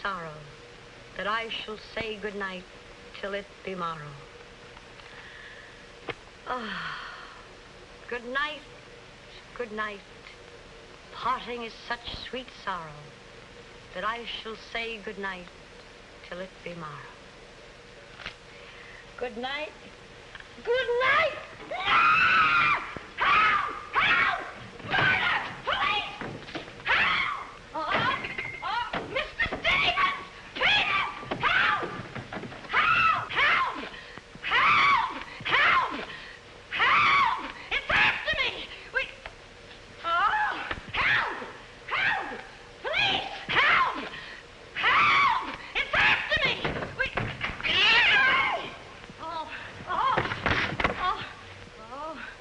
sorrow that I shall say good night till it be morrow. Ah, good night, good night. Parting is such sweet sorrow that I shall say good night till it be morrow. Good night. Good night! Ah! Help! Help! Murder! Police! Help! Oh, Mr. Stevens! Peter! Help! Help! Help! Help! Help! Help! It's after me! Oh! Help! Help! Police! Help! Help! It's after me!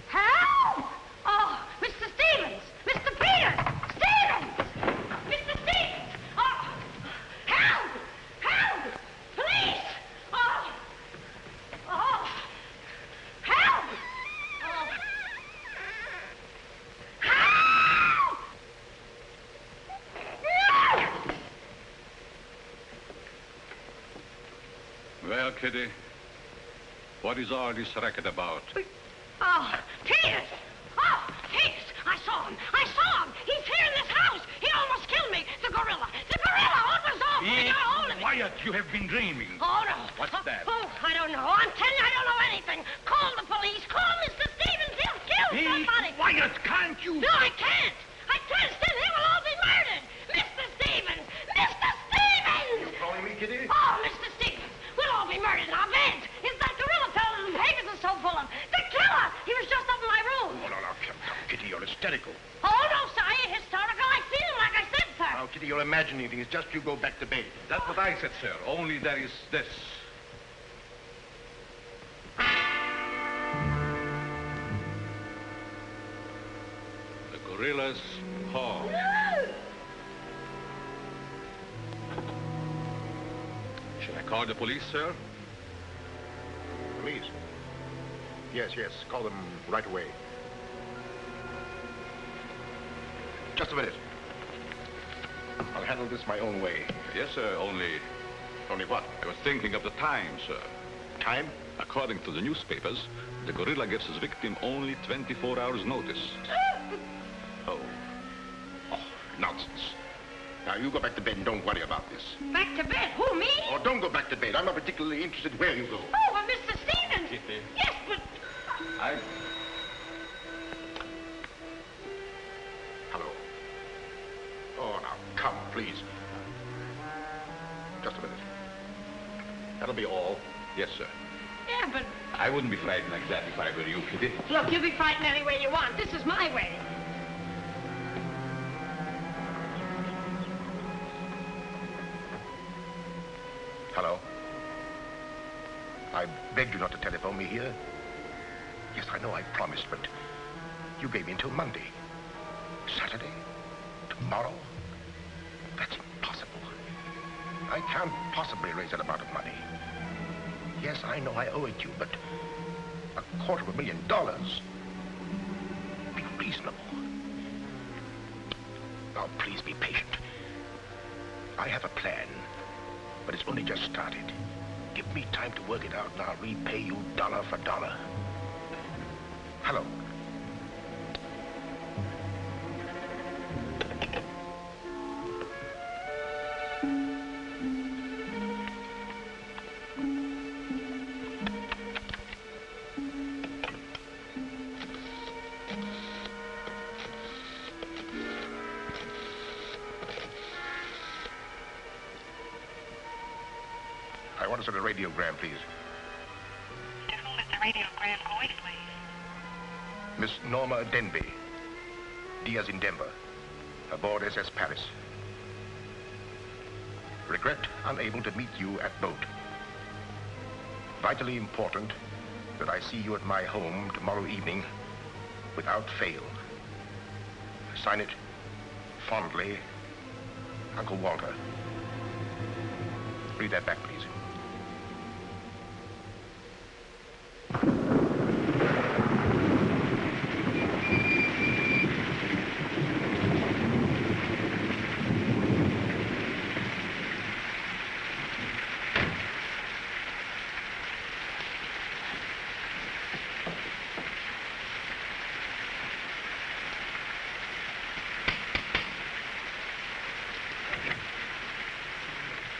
Help! Oh, Mr. Stevens! Mr. Peter! Stevens! Mr. Stevens! Oh, help! Help! Police! Oh! Oh! Help! Oh! Help! Well, Kitty, what is all this racket about? Oh, Peters! Oh, Peters! I saw him! I saw him! He's here in this house! He almost killed me! The gorilla! The gorilla! What was off? I got hold of him! Quiet! You have been dreaming. Oh, no. What's that? Oh, I don't know. I'm telling you, I don't know anything. Call the police. Call Mr. Stevens. He'll kill somebody. Be quiet, can't you? No, I can't. I can't. Then they will all be murdered. Mr. Stevens! Mr. Stevens! You calling me, Kitty? Oh, Mr. Stevens! We'll all be murdered in our beds. It's that gorilla fellow the papers are so full of. The killer! He was just up in my room. Oh, no, come, Kitty, you're hysterical. Oh, no, sir. I ain't hysterical. I feel him like I said, sir. Now, Kitty, you're imagining things. Just you go back to bed. That's what I said, sir. Only there is this. The gorilla's paw. Shall I call the police, sir? Police? Yes, call them right away. Just a minute. I'll handle this my own way. Yes, sir, only what? I was thinking of the time, sir. Time? According to the newspapers, the gorilla gives his victim only 24 hours notice. Oh, nonsense. Now, you go back to bed and don't worry about this. Back to bed? Who, me? Oh, don't go back to bed. I'm not particularly interested where you go. Oh, well, Mr. Stevens. Kitty. Yes, but... Hello. Oh, now, come, please. Just a minute. That'll be all. Yes, sir. Yeah, but... I wouldn't be frightened like that if I were you, Kitty. Look, you be frightened any way you want. This is my way. Hello? I begged you not to telephone me here. Yes, I know I promised, but you gave me until Monday. Saturday? Tomorrow? That's impossible. I can't possibly raise that amount of money. Yes, I know I owe it you, but $250,000. Be reasonable. Now, please be patient. I have a plan, but it's only just started. Give me time to work it out, and I'll repay you dollar for dollar. Hello. I want to send a radiogram, please. To whom is the radiogram going, please? Miss Norma Denby. Diaz in Denver. Aboard SS Paris. Regret unable to meet you at boat. Vitally important that I see you at my home tomorrow evening without fail. Sign it fondly, Uncle Walter. Read that back, please.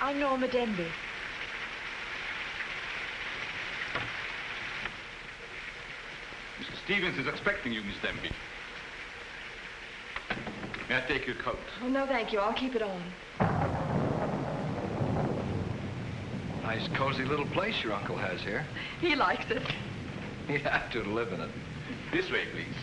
I'm Norma Denby. Mr. Stevens is expecting you, Miss Denby. May I take your coat? Oh, no, thank you. I'll keep it on. Nice, cozy little place your uncle has here. He likes it. He'd have to live in it. This way, please.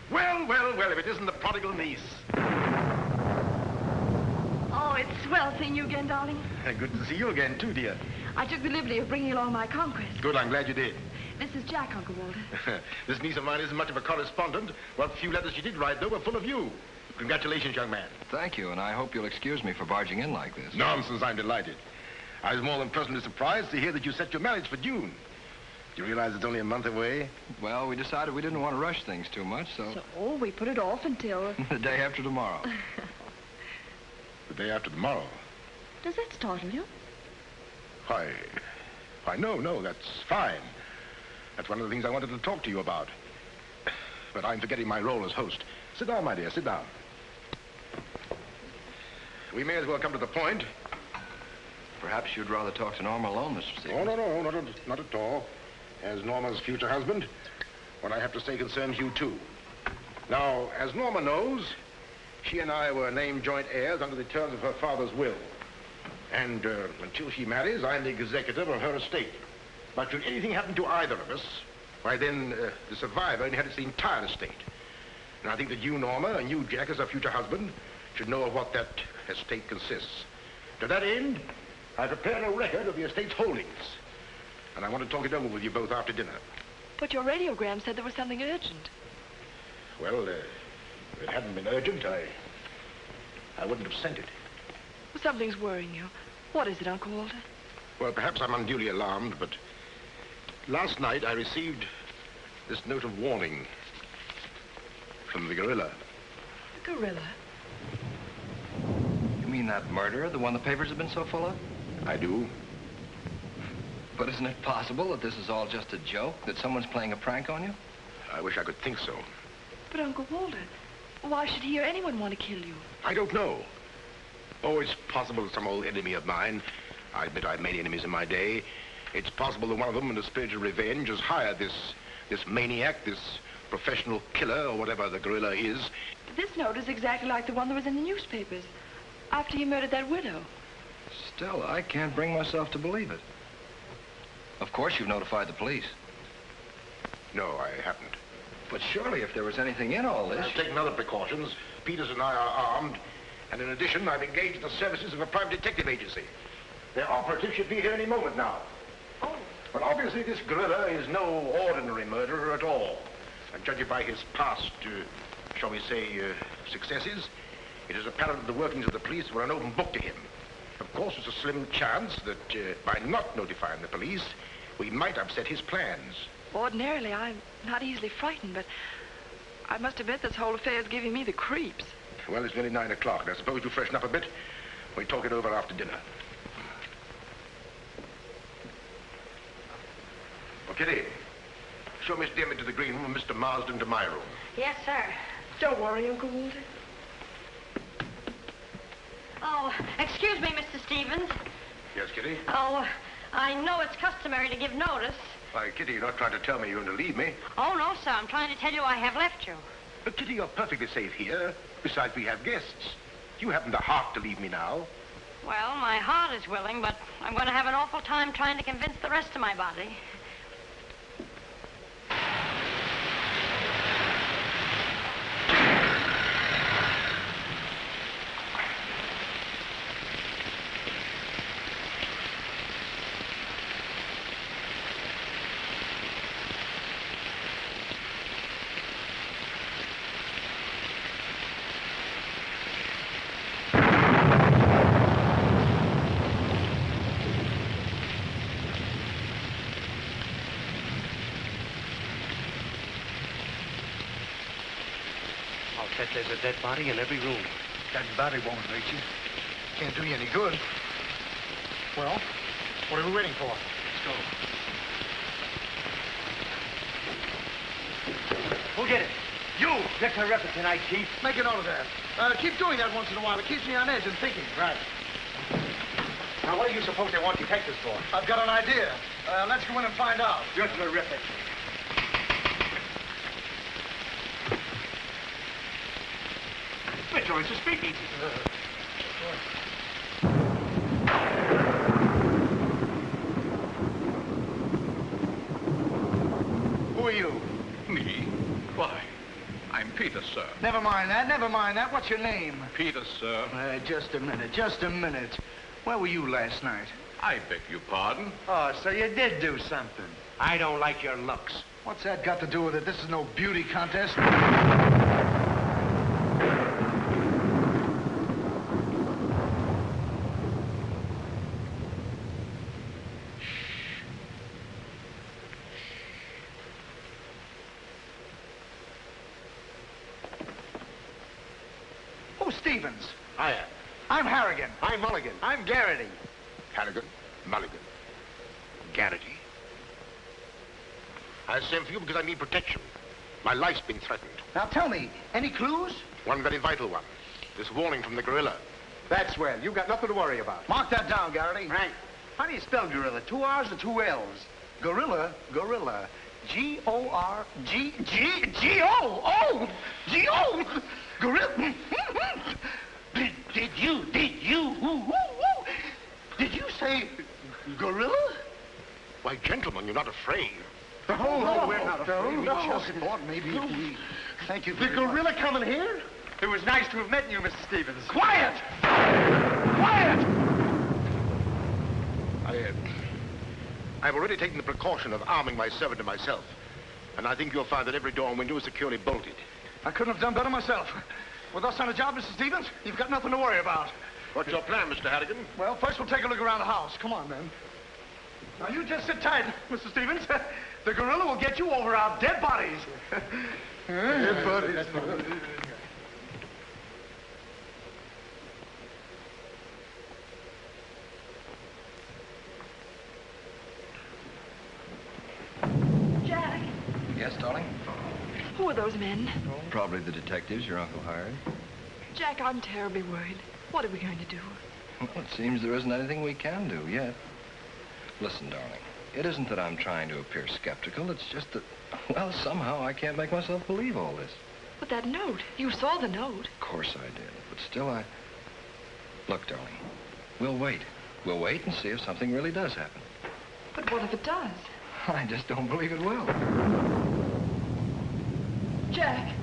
Well, well, well, if it isn't the prodigal niece. Oh, it's swell seeing you again, darling. Good to see you again, too, dear. I took the liberty of bringing along my conquest. Good, I'm glad you did. This is Jack, Uncle Walter. This niece of mine isn't much of a correspondent. What few letters she did write, though, were full of you. Congratulations, young man. Thank you, and I hope you'll excuse me for barging in like this. Nonsense, I'm delighted. I was more than pleasantly surprised to hear that you set your marriage for June. Do you realize it's only a month away? Well, we decided we didn't want to rush things too much, so... So, we put it off until... the day after tomorrow. The day after tomorrow. Does that startle you? Why, no, that's fine. That's one of the things I wanted to talk to you about. But I'm forgetting my role as host. Sit down, my dear, sit down. We may as well come to the point. Perhaps you'd rather talk to Norma alone, Mr. Stevens. Oh, no, not at all. As Norma's future husband, what I have to say concerns you, too. Now, as Norma knows, she and I were named joint heirs under the terms of her father's will. And until she marries, I'm the executor of her estate. But should anything happen to either of us, why then the survivor inherits the entire estate. And I think that you, Norma, and you, Jack, as her future husband, should know of what that estate consists. To that end, I prepared a record of the estate's holdings. And I want to talk it over with you both after dinner. But your radiogram said there was something urgent. Well, if it hadn't been urgent, I wouldn't have sent it. Well, something's worrying you. What is it, Uncle Walter? Well, perhaps I'm unduly alarmed, but last night I received this note of warning from the gorilla. The gorilla? You mean that murderer, the one the papers have been so full of? I do. But isn't it possible that this is all just a joke, that someone's playing a prank on you? I wish I could think so. But, Uncle Walter, why should he or anyone want to kill you? I don't know. Oh, it's possible that some old enemy of mine, I admit I've many enemies in my day, it's possible that one of them, in the spirit of revenge, has hired this maniac, this professional killer, or whatever the gorilla is. This note is exactly like the one that was in the newspapers after he murdered that widow. Still, I can't bring myself to believe it. Of course you've notified the police. No, I haven't. But surely if there was anything in all this... I've taken other precautions. Peters and I are armed. And in addition, I've engaged the services of a private detective agency. Their operative should be here any moment now. Oh. But obviously this gorilla is no ordinary murderer at all. And judging by his past, shall we say, successes, it is apparent that the workings of the police were an open book to him. Of course, there's a slim chance that by not notifying the police, we might upset his plans. Ordinarily, I'm not easily frightened, but I must admit this whole affair is giving me the creeps. Well, it's nearly 9 o'clock. I suppose you freshen up a bit. We talk it over after dinner. Well, Kitty, show Miss Demmett to the green room and Mr. Marsden to my room. Yes, sir. Don't worry, Uncle Walter. Oh, excuse me, Mr. Stevens. Yes, Kitty? Oh, I know it's customary to give notice. Why, Kitty, you're not trying to tell me you're going to leave me. Oh, no, sir. I'm trying to tell you I have left you. But, Kitty, you're perfectly safe here. Besides, we have guests. You haven't the heart to leave me now. Well, my heart is willing, but I'm going to have an awful time trying to convince the rest of my body. There's a dead body in every room. That body won't hurt you. Can't do you any good. Well, what are we waiting for? Let's go. Who'll get it? You! You're terrific tonight, Chief. Make a note of that. Keep doing that once in a while. It keeps me on edge and thinking. Right. Now, what do you suppose they want detectives for? I've got an idea. Let's go in and find out. You're terrific. Mr. Joyce is speaking. Who are you? Me? Why, I'm Peter, sir. Never mind that. Never mind that. What's your name? Peter, sir. Just a minute. Just a minute. Where were you last night? I beg your pardon. Oh, so you did do something. I don't like your looks. What's that got to do with it? This is no beauty contest. Who's Stevens? I am. I'm Harrigan. I'm Mulligan. I'm Garrity. Harrigan, Mulligan, Garrity. I sent for you because I need protection. My life's been threatened. Now tell me, any clues? One very vital one. This warning from the gorilla. That's well. You've got nothing to worry about. Mark that down, Garrity. Right. How do you spell gorilla? 2 R's or 2 L's? Gorilla, gorilla. G-O-R-G-G-G-O! G-O! Gorilla. Did you say gorilla? Why, gentlemen, you're not afraid. No, we're not afraid. We just thought maybe if we... Thank you The very much. gorilla coming here? It was nice to have met you, Mr. Stevens. Quiet! Quiet! I've already taken the precaution of arming my servant and myself. And I think you'll find that every door and window is securely bolted. I couldn't have done better myself. With us on a job, Mr. Stevens, you've got nothing to worry about. What's your plan, Mr. Harrigan? Well, first we'll take a look around the house. Come on, then. Now, you just sit tight, Mr. Stevens. The gorilla will get you over our dead bodies. Dead bodies. Jack, Yes, darling? who are those men? Probably the detectives your uncle hired. Jack, I'm terribly worried. What are we going to do? Well, it seems there isn't anything we can do yet. Listen, darling, it isn't that I'm trying to appear skeptical. It's just that, well, somehow I can't make myself believe all this. But that note, you saw the note. Of course I did, but still Look, darling, we'll wait. We'll wait and see if something really does happen. But what if it does? I just don't believe it will. Jack.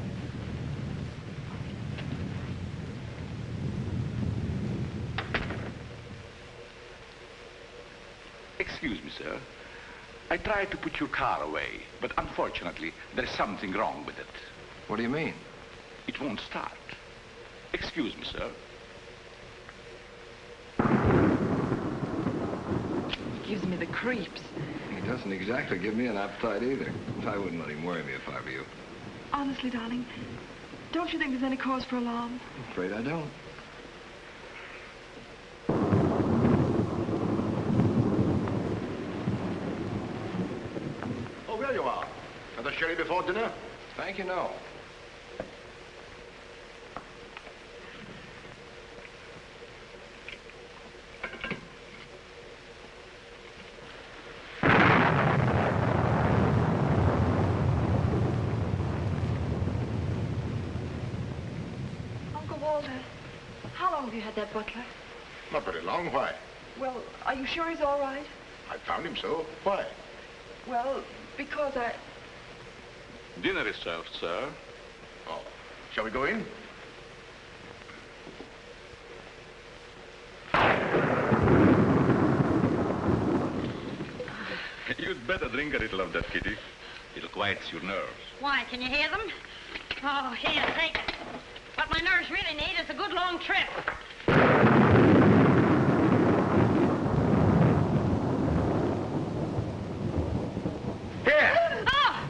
Excuse me, sir. I tried to put your car away, but unfortunately, there's something wrong with it. What do you mean? It won't start. Excuse me, sir. He gives me the creeps. He doesn't exactly give me an appetite either. I wouldn't let him worry me if I were you. Honestly, darling, don't you think there's any cause for alarm? I'm afraid I don't. Oh, there you are. Another sherry before dinner? Thank you, no. Uncle Walter, how long have you had that butler? Not very long. Why? Well, are you sure he's all right? I found him so. Why? Well, because I... Dinner is served, sir. Oh, shall we go in? You'd better drink a little of that, Kitty. It'll quiet your nerves. Why, can you hear them? Oh, here, take it. What my nerves really need is a good long trip. Here. Oh,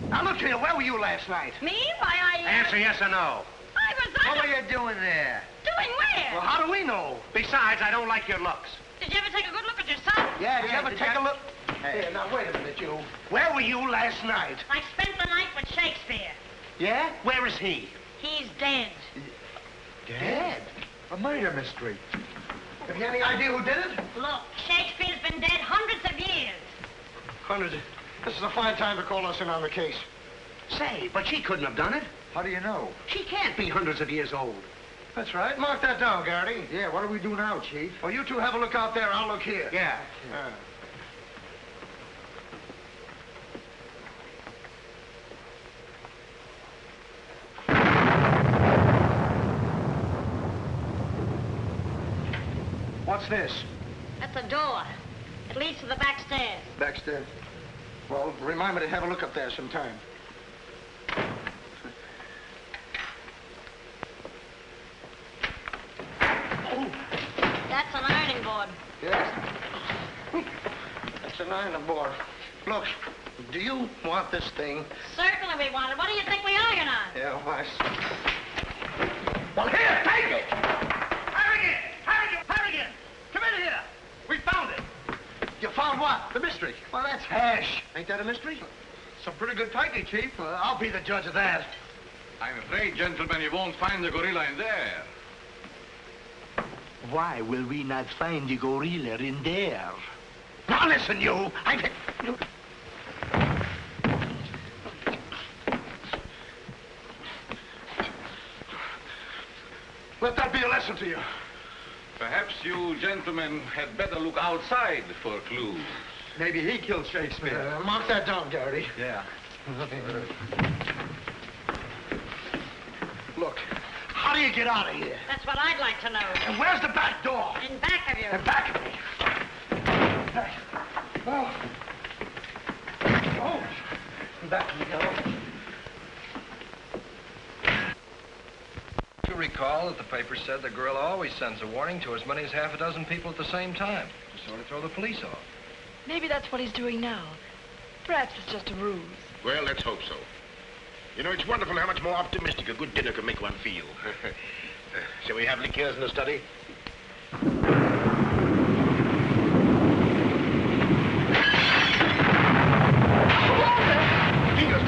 Now, look here. Where were you last night? me? Why, Answer yes or no. I was What were you doing there? Doing where? Well, how do we know? Besides, I don't like your looks. Did you ever take a good look at yourself? Yeah, did you ever did take you- a look? Here, now, wait a minute, you. Where were you last night? I spent the night with Shakespeare. Yeah? Where is he? He's dead. Dead? A murder mystery. Have you any idea who did it? Look, Shakespeare's been dead hundreds of years. Hundreds. This is a fine time to call us in on the case. Say, but she couldn't have done it. How do you know? She can't be hundreds of years old. That's right. Mark that down, Garrity. Yeah, what do we do now, Chief? Well, you two have a look out there. I'll look here. Yeah. What's this? That's a door. It leads to the back stairs. Backstairs. Well, remind me to have a look up there sometime. That's an ironing board. Yes. That's an ironing board. Look, do you want this thing? Certainly we want it. What do you think we iron on? Yeah, why? Well, here, take it! Harrigan! Harrigan! Harrigan! Come in here! We found it! You found what? The mystery. Well, that's hash. Ain't that a mystery? Some pretty good tightly, Chief. I'll be the judge of that. I'm afraid, gentlemen, you won't find the gorilla in there. Why will we not find the gorilla in there? Now listen, you! Let that be a lesson to you. Perhaps you gentlemen had better look outside for clues. Maybe he killed Shakespeare. Mark that down, Garrity. Yeah. Look, how do you get out of here? That's what I'd like to know. And where's the back door? In back of you. In back of me. Hey. Oh. Oh. Back you go. You recall that the paper said the gorilla always sends a warning to as many as half a dozen people at the same time to sort of throw the police off. Maybe that's what he's doing now. Perhaps it's just a ruse. Well, let's hope so. You know, it's wonderful how much more optimistic a good dinner can make one feel. Shall we have liqueurs in the study?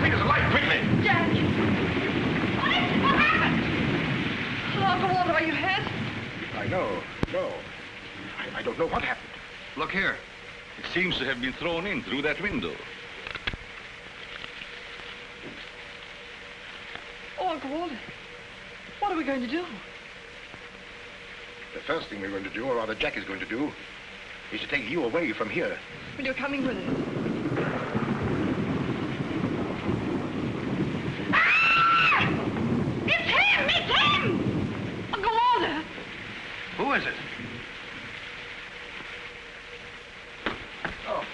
Peter's alive, quickly! Jack! What happened? Oh, Uncle Walter, are you hurt? I know. No. I don't know what happened. Look here. It seems to have been thrown in through that window. Oh, Uncle Walter, what are we going to do? The first thing we're going to do, or rather Jack is going to do, is to take you away from here. Well, you're coming with us. Ah! It's him! It's him! Uncle Walter! Who is it? Oh,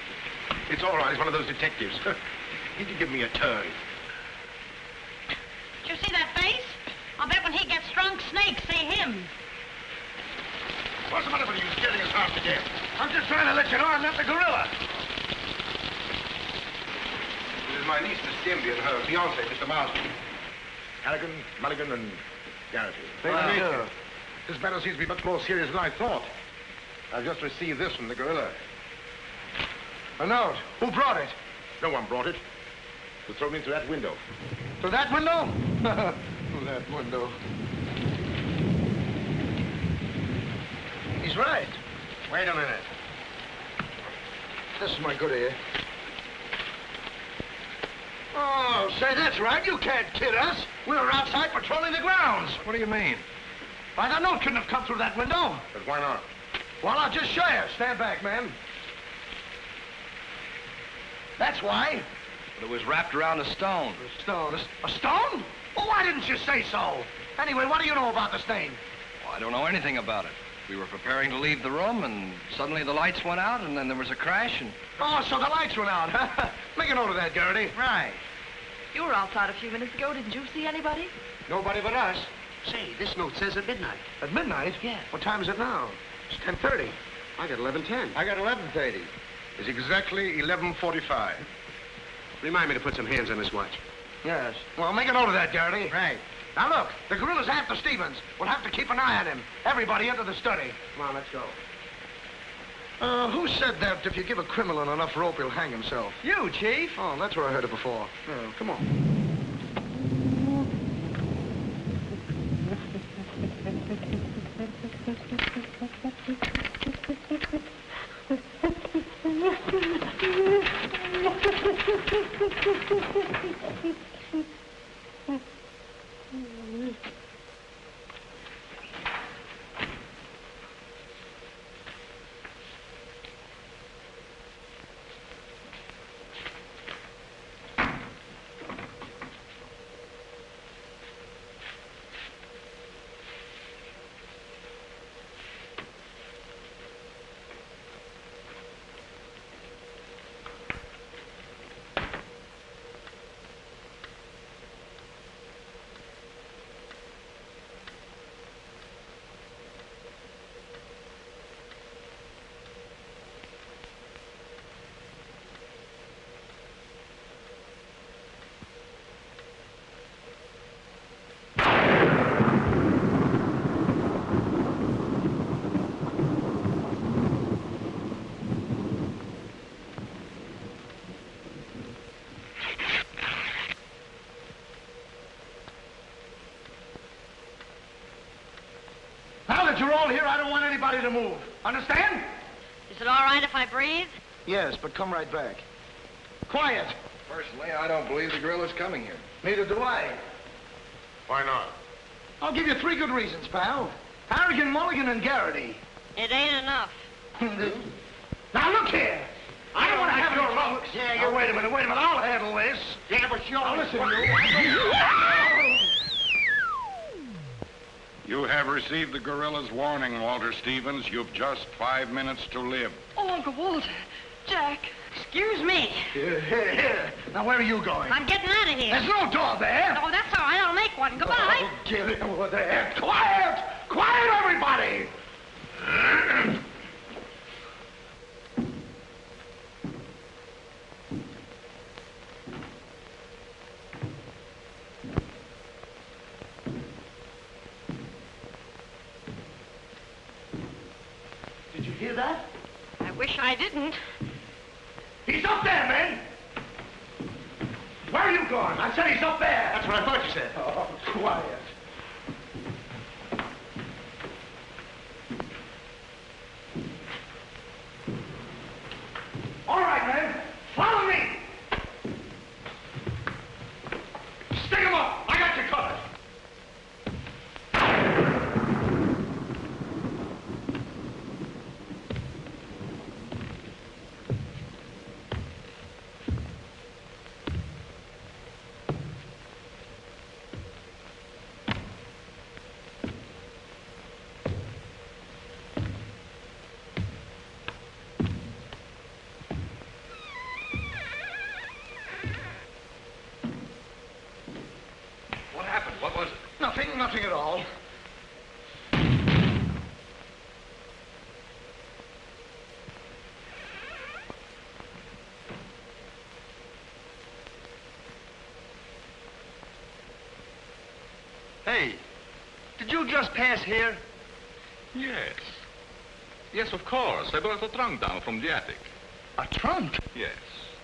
it's all right. It's one of those detectives. He can give me a turn. Did you see that face? I'll bet when he gets drunk, snakes see him. What's the matter with you scaring us half to death? I'm just trying to let you know I'm not the gorilla. This is my niece, Miss Denby, and her fiancé, Mr. Marsden. Harrigan, Mulligan, and Garrity. This matter seems to be much more serious than I thought. I've just received this from the gorilla. A note. Who brought it? No one brought it. It was thrown in through that window. Through that window? Through that window. He's right. Wait a minute. This is my good ear. Oh, say, that's right. You can't kid us. We were outside patrolling the grounds. What do you mean? Why, that note couldn't have come through that window. But why not? Well, I'll just show you. Stand back, man. That's why. But it was wrapped around a stone. A stone. A stone? Well, why didn't you say so? Anyway, what do you know about the stain? Well, I don't know anything about it. We were preparing to leave the room, and suddenly the lights went out, and then there was a crash, and... Oh, so the lights went out. Make a note of that, Garrity. Right. You were outside a few minutes ago. Didn't you see anybody? Nobody but us. Say, this note says at midnight. At midnight? Yeah. What time is it now? It's 10:30. I got 11:10. I got 11:30. It's exactly 11:45. Remind me to put some hands on this watch. Yes. Well, make a note of that, Garrity. Right. Now, look, the gorilla's after Stevens. We'll have to keep an eye on him. Everybody into the study. Come on, let's go. Who said that if you give a criminal enough rope, he'll hang himself? You, Chief. Oh, that's where I heard it before. Oh, come on. You're all here. I don't want anybody to move. Understand? Is it all right if I breathe? Yes, but come right back. Quiet. Personally, I don't believe the gorilla's coming here. Neither do I. Why not? I'll give you 3 good reasons, pal. Harrigan, Mulligan, and Garrity. It ain't enough. Now, look here. I don't want to have your luck. Yeah, you wait a minute. I'll handle this. Yeah, but you're... Now, listen, you. You have received the gorilla's warning, Walter Stevens. You've just 5 minutes to live. Oh, Uncle Walter. Jack. Excuse me. Here. Now, where are you going? I'm getting out of here. There's no door there. Oh, that's all right. I'll make one. Goodbye. Oh, get it over there. Quiet! Quiet, everybody! Did you hear that? I wish I didn't. He's up there, men! Where are you going? I said he's up there. That's what I thought you said. Oh, quiet. All right, men. Follow me. Stick him up. I got you covered. What was it? Nothing at all. Hey, did you just pass here? Yes. Yes, of course. I brought a trunk down from the attic. A trunk? Yes.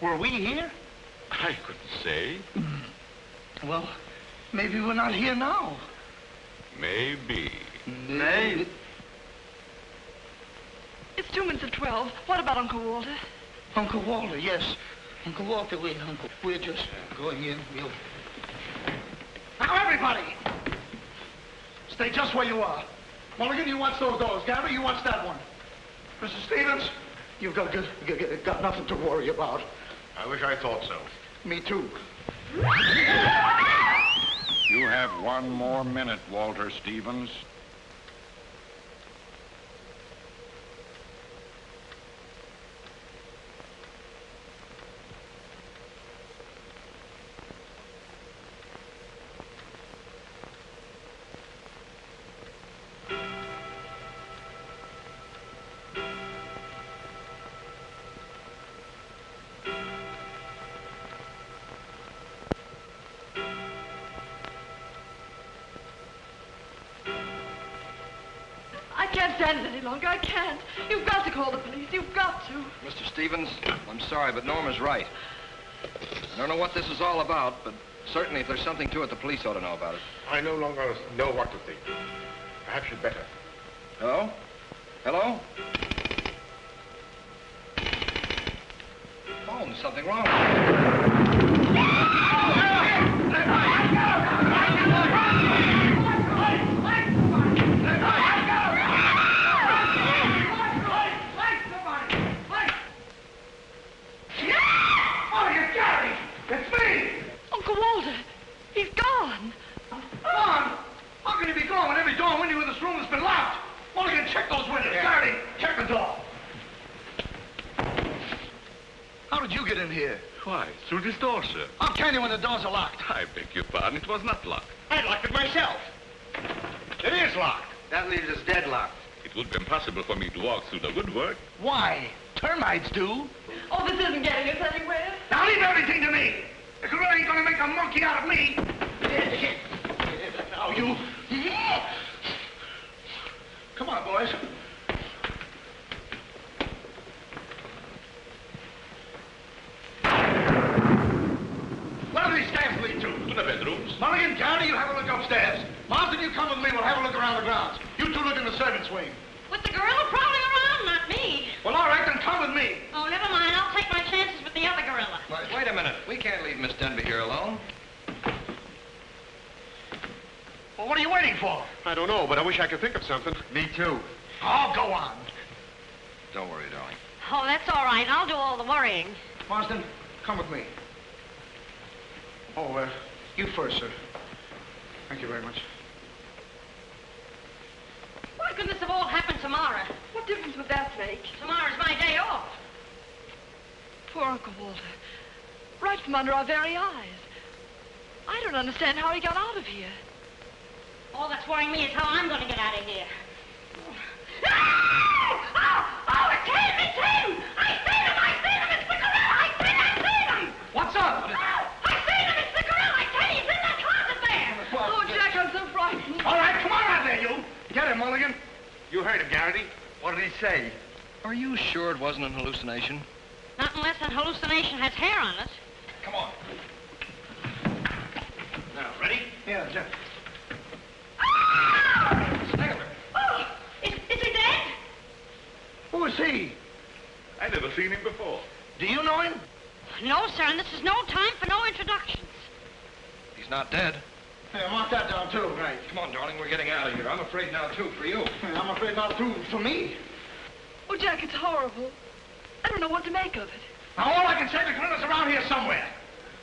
Were we here? I couldn't say. Well, maybe we're not here now. Maybe. Maybe. It's 2 minutes of 12. What about Uncle Walter? Uncle Walter, yes. Uncle Walter, we're just going in. Now, everybody! Stay just where you are. Mulligan, you watch those doors. Gary, you watch that one. Mr. Stevens, you've got nothing to worry about. I wish I thought so. Me too. You have 1 more minute, Walter Stevens. I can't stand it any longer. I can't. You've got to call the police. You've got to. Mr. Stevens, I'm sorry, but Norma's right. I don't know what this is all about, but certainly if there's something to it, the police ought to know about it. I no longer know what to think. Perhaps you'd better. Hello? Hello? Oh, there's something wrong. It's me! Uncle Walter, he's gone. Gone? How can he be gone when every door and window in this room has been locked? Mulligan, check those windows. Garrity, check the door. How did you get in here? Why, through this door, sir. How can you when the doors are locked? I beg your pardon, it was not locked. I locked it myself. It is locked. That leaves us deadlocked. It would be impossible for me to walk through the woodwork. Why? Termites do. Oh, this isn't getting us anywhere. Now leave everything to me. The gorilla ain't gonna make a monkey out of me. Now you. Come on, boys. Where do these stairs lead to? To the bedrooms. Mulligan, Garrity, you have a look upstairs. Marsden, you come with me. We'll have a look around the grounds. You two look in the servants' wing. With the gorilla prowling around, not me. Well, all right, then come with me. Oh, never mind. I'll take my chances with the other gorilla. Wait a minute. We can't leave Miss Denby here alone. Well, what are you waiting for? I don't know, but I wish I could think of something. Me too. Oh, go on. Don't worry, darling. Oh, that's all right. I'll do all the worrying. Marsden, come with me. Oh, you first, sir. Thank you very much. Why couldn't this have all happened tomorrow? What difference would that make? Tomorrow's my day off. Poor Uncle Walter. Right from under our very eyes. I don't understand how he got out of here. All that's worrying me is how I'm going to get out of here. Oh, it's him! It's him! I seen him! I seen him! It's the gorilla! I seen him! What's up? I seen him! It's the gorilla! I tell you, he's in that closet there! Oh, Jack, I'm so frightened. All right, come on out there, you. Get him, Mulligan. You heard him, Garrity. What did he say? Are you sure it wasn't an hallucination? Not unless an hallucination has hair on it. Come on. Now, ready? Yeah, Jeff. Oh, is he dead? Who is he? I never seen him before. Do you know him? No, sir, and this is no time for no introductions. He's not dead. Yeah, mark that down, too. Right. Come on, darling. We're getting out of here. I'm afraid now, too, for you. Yeah, I'm afraid not, too, for me. Oh, Jack, it's horrible. I don't know what to make of it. Now, all I can say, the gorilla's around here somewhere.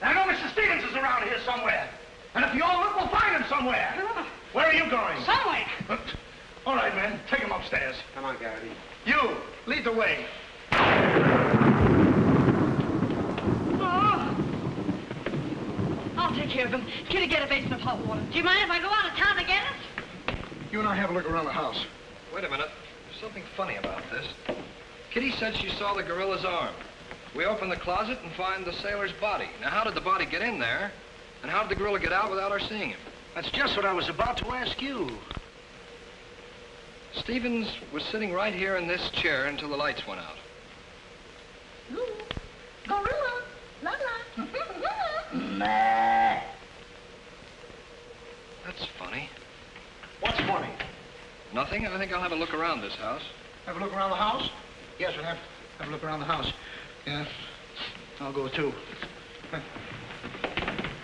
I know Mr. Stevens is around here somewhere. And if you all look, we'll find him somewhere. Where are you going? Somewhere. All right, men. Take him upstairs. Come on, Garrity. You, lead the way. Oh. I'll take care of him. Kitty, get a basin of hot water. Do you mind if I go out of town to get it? You and I have a look around the house. Wait a minute. There's something funny about this. Kitty said she saw the gorilla's arm. We open the closet and find the sailor's body. Now, how did the body get in there? And how did the gorilla get out without our seeing him? That's just what I was about to ask you. Stevens was sitting right here in this chair until the lights went out. Gorilla. La la. That's funny. What's funny? Nothing. I think I'll have a look around this house. Have a look around the house? Yes, we'll have a look around the house. Yeah, I'll go too.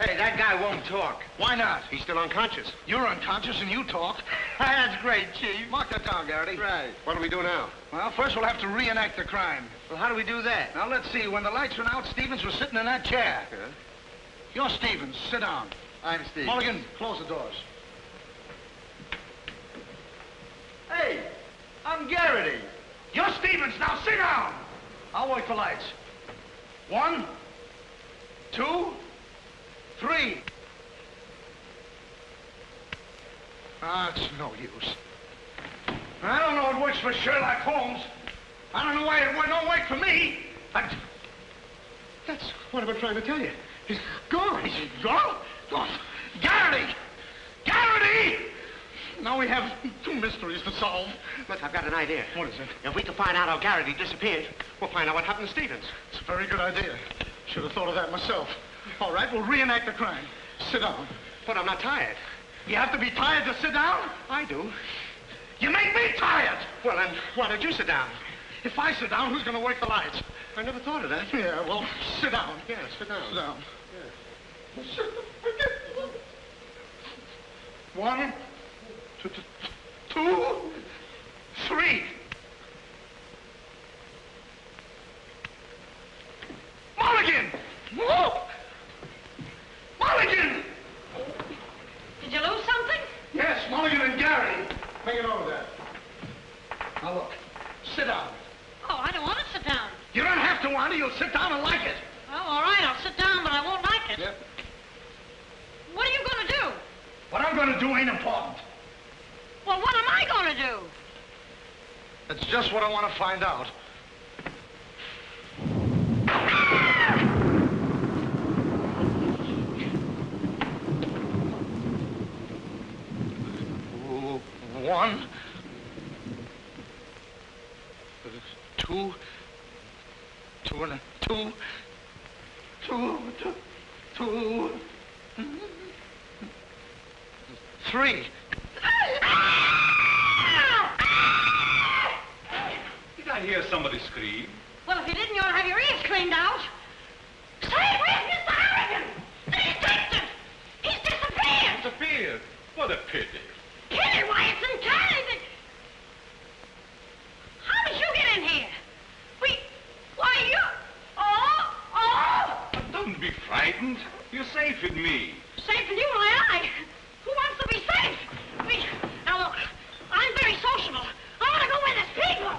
Hey, that guy won't talk. Why not? He's still unconscious. You're unconscious and you talk. That's great, Chief. Mark that down, Garrity. Right. What do we do now? Well, first we'll have to reenact the crime. Well, how do we do that? Now, let's see. When the lights went out, Stevens was sitting in that chair. Yeah. You're Stevens. Sit down. I'm Steve. Mulligan, close the doors. Hey, I'm Garrity. You're Stevens. Now, sit down. I'll wait for lights. 1, 2, 3. Ah, it's no use. I don't know it works for Sherlock Holmes. I don't know why it don't work for me. That's what I've been trying to tell you. He's gone. He's gone? Gone. Garrity! Garrity! Now we have 2 mysteries to solve. Look, I've got an idea. What is it? If we can find out how Garrity disappeared, we'll find out what happened to Stevens. It's a very good idea. Should have thought of that myself. All right, we'll reenact the crime. Sit down. But I'm not tired. You have to be tired to sit down? I do. You make me tired! Well, then, why don't you sit down? If I sit down, who's going to work the lights? I never thought of that. Yeah, well, sit down. Yeah, sit down. Sit down. Yeah. One, two, three. Mulligan! Whoa! Mulligan! Did you lose something? Yes, Mulligan and Gary. Bring it over there. Now look, sit down. Oh, I don't want to sit down. You don't have to want it. You'll sit down and like it. Oh, all right, I'll sit down, but I won't like it. Yep. What are you going to do? What I'm going to do ain't important. Well, what am I going to do? That's just what I want to find out. One, two, three. Did I hear somebody scream? Well, if you didn't, you ought to have your ears cleaned out. Say, where's Mr. Harrigan? The detective! He's disappeared! Disappeared? What a pity. Kitty, why, it's entirely... How did you get in here? Why, you... Oh! But don't be frightened. You're safe with me. Safe with you, my eye. Who wants to be safe? Now, look, I'm very sociable. I want to go where there's people.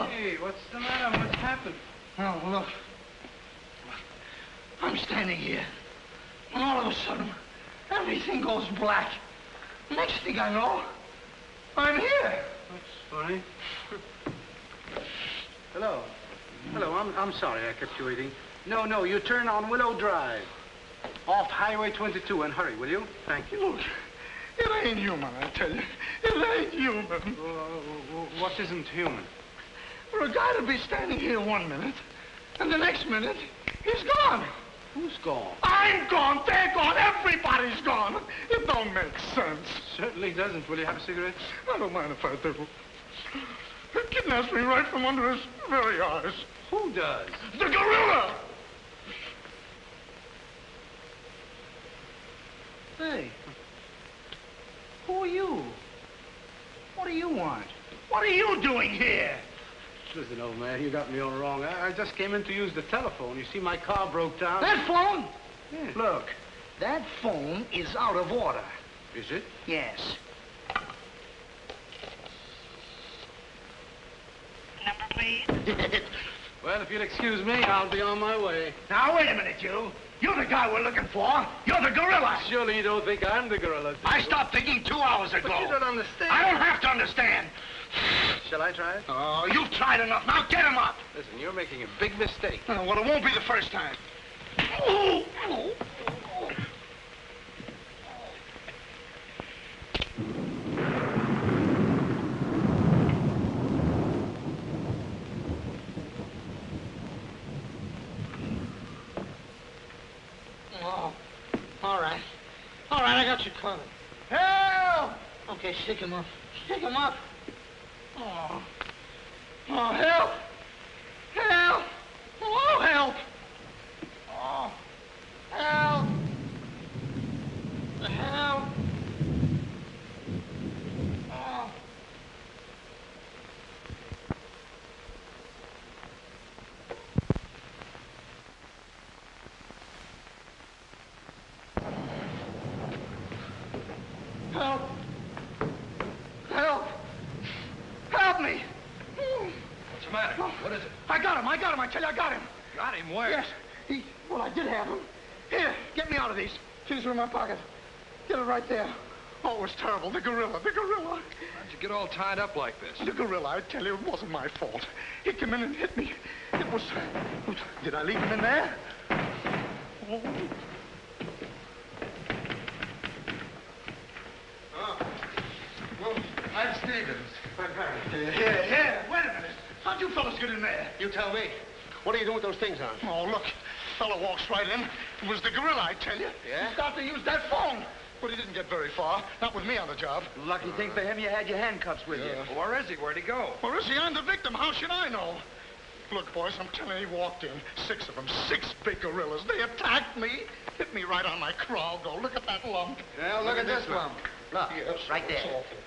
Hey, what's the matter? What's happened? Oh, look. I'm standing here. And all of a sudden, everything goes black. Next thing I know, I'm here. That's funny. Hello. Hello, I'm sorry I kept you waiting. No, you turn on Willow Drive. Off Highway 22 and hurry, will you? Thank you. Look, it ain't human, I tell you. It ain't human. What isn't human? For a guy to be standing here 1 minute, and the next minute, he's gone. Who's gone? I'm gone, they're gone, everybody's gone. It don't make sense. Certainly doesn't. Will you have a cigarette? I don't mind if I do. He kidnaps me right from under his very eyes. Who does? The gorilla! Hey, who are you? What do you want? What are you doing here? Listen, old man, you got me all wrong. I just came in to use the telephone. You see, my car broke down. That phone? Yeah. Look, that phone is out of order. Is it? Yes. Number, please. Well, if you'll excuse me, I'll be on my way. Now, wait a minute, you. You're the guy we're looking for. You're the gorilla. Surely you don't think I'm the gorilla, do you? I stopped thinking 2 hours ago. But you don't understand. I don't have to understand. Shall I try it? Oh, you've tried enough. Now get him up. Listen, you're making a big mistake. Well, it won't be the first time. Oh, all right. All right, I got you covered. Help! Okay, shake him up. Shake him up. Oh, help! Help! Oh, help! Oh, help! I got him. I tell you, I got him. Got him where? Yes. Well, I did have him. Here, get me out of these. These are in my pocket. Get it right there. Oh, it was terrible. The gorilla. The gorilla. How'd you get all tied up like this? The gorilla, I tell you, it wasn't my fault. He came in and hit me. It was... Did I leave him in there? Oh. Well, I'm Stevens. I'm Harry. Here. Wait a minute. How'd you fellas get in there? You tell me. What are you doing with those things on? Oh, look. Fella walks right in. It was the gorilla, I tell you. Yeah? He's got to use that phone. But he didn't get very far. Not with me on the job. Lucky thing for him, you had your handcuffs with you. Well, where is he? Where'd he go? Where is he? I'm the victim. How should I know? Look, boys, I'm telling you, he walked in. 6 of them. 6 big gorillas. They attacked me. Hit me right on my crown. Go, look at that lump. Yeah, look at this lump. Look, yes, right there. it's awful.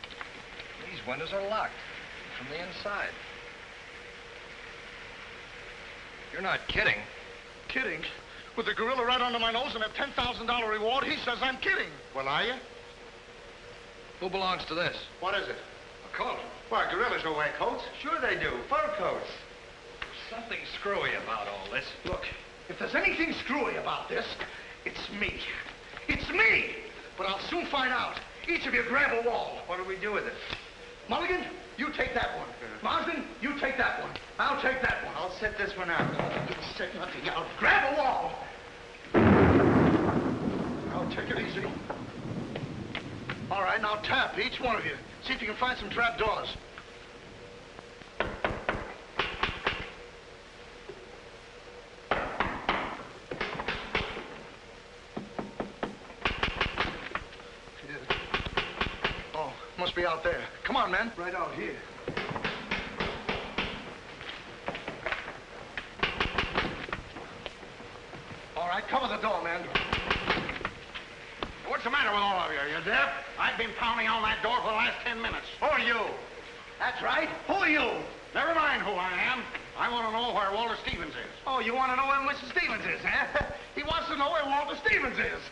These windows are locked from the inside. You're not kidding. Kidding? With the gorilla right under my nose and a $10,000 reward, he says I'm kidding. Well, are you? Who belongs to this? What is it? A coat. Why, gorillas don't wear coats. Sure they do. Fur coats. Something screwy about all this. Look, if there's anything screwy about this, it's me. It's me! But I'll soon find out. Each of you grab a wall. What do we do with it? Mulligan, you take that one. Marsden, you take that one. I'll take that one. I'll set this one out. You set nothing out. Grab a wall. Now take it easy. All right, now tap, each one of you. See if you can find some trap doors. Oh, must be out there. Come on, man. Right out here. All right, cover the door, man. What's the matter with all of you? Are you deaf? I've been pounding on that door for the last 10 minutes. Who are you? That's right. Who are you? Never mind who I am. I want to know where Walter Stevens is. Oh, you want to know where Mr. Stevens is, huh? He wants to know where Walter Stevens is.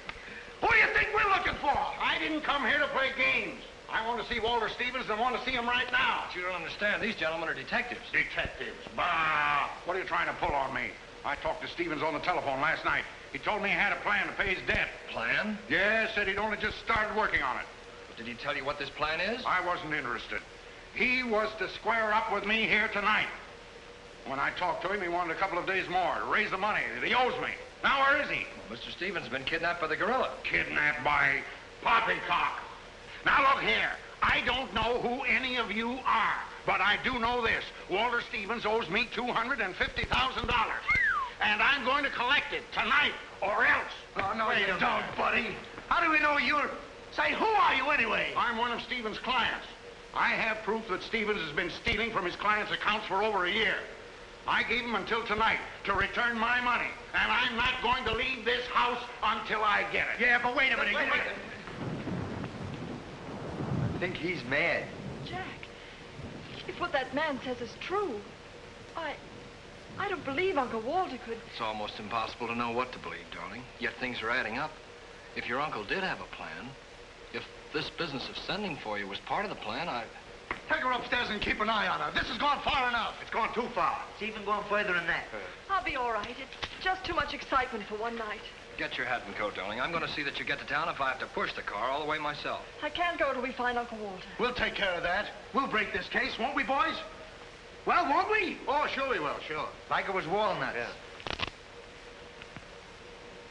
Who do you think we're looking for? I didn't come here to play games. I want to see Walter Stevens and want to see him right now. But you don't understand. These gentlemen are detectives. Detectives? Bah! What are you trying to pull on me? I talked to Stevens on the telephone last night. He told me he had a plan to pay his debt. Plan? Yeah, said he'd only just started working on it. Did he tell you what this plan is? I wasn't interested. He was to square up with me here tonight. When I talked to him, he wanted a couple of days more to raise the money that he owes me. Now, where is he? Well, Mr. Stevens has been kidnapped by the gorilla. Kidnapped by Poppycock. Now, look here. I don't know who any of you are, but I do know this. Walter Stevens owes me $250,000. And I'm going to collect it tonight, or else. Oh, no, Wait you a don't, minute. buddy. How do we know you're... Say, who are you anyway? I'm one of Stevens' clients. I have proof that Stevens has been stealing from his clients' accounts for over a year. I gave him until tonight to return my money, and I'm not going to leave this house until I get it. Yeah, but wait a minute. I think he's mad. Jack, if what that man says is true, I don't believe Uncle Walter could... It's almost impossible to know what to believe, darling. Yet things are adding up. If your uncle did have a plan, if this business of sending for you was part of the plan, Take her upstairs and keep an eye on her. This has gone far enough. It's gone too far. It's even going further than that. I'll be all right. It's just too much excitement for one night. Get your hat and coat, darling. I'm going to see that you get to town if I have to push the car all the way myself. I can't go till we find Uncle Walter. We'll take care of that. We'll break this case, won't we, boys? Well, won't we? Oh, sure we will, sure. Like it was walnuts. Yeah.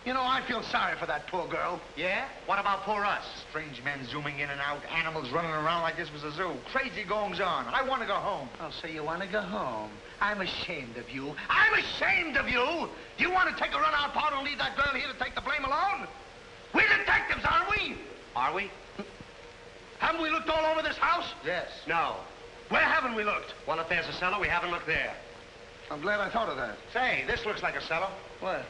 You know, I feel sorry for that poor girl. Yeah? What about poor us? Strange men zooming in and out, animals running around like this was a zoo. Crazy goings on. I want to go home. Oh, so you want to go home? I'm ashamed of you. I'm ashamed of you! Do you want to take a run-out part and leave that girl here to take the blame alone? We're detectives, aren't we? Are we? Haven't we looked all over this house? Yes. No. Where haven't we looked? Well, if there's a cellar, we haven't looked there. I'm glad I thought of that. Say, this looks like a cellar. What?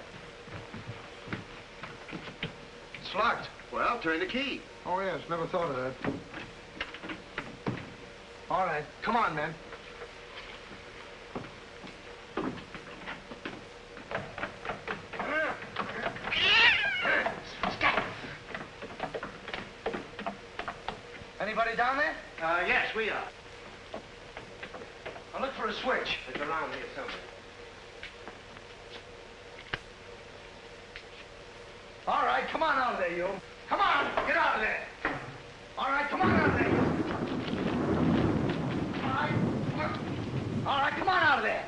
It's locked. Well, turn the key. Oh, yes, never thought of that. All right, come on, men. Anybody down there? Yes, we are. I'll look for a switch. It's around here somewhere. right, come on out of there, you. Come on, get out of there. All right, come on out of there, you. All right, come on out of there.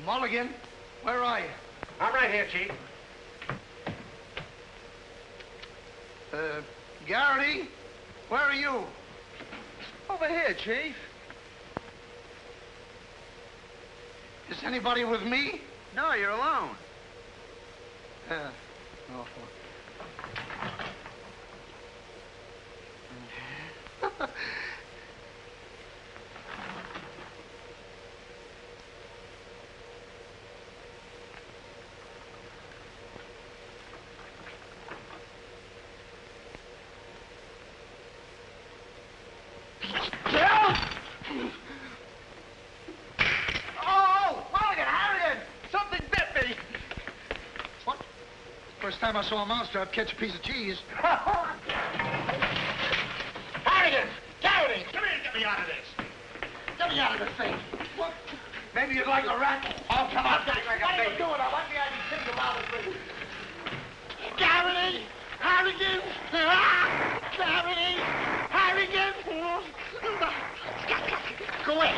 Mulligan, where are you? I'm right here, Chief. Garrity, where are you? Over here, Chief. Is anybody with me? No, you're alone. Oh. First time I saw a mousetrap catch a piece of cheese. Harrigan! Garrity! Come here and get me out of this. Get me out of this thing. What? Maybe you'd like a rat? Oh, come on. What are you doing? I want the idea to think about it, please. Garrity! Harrigan! Garrity! Harrigan! Go away.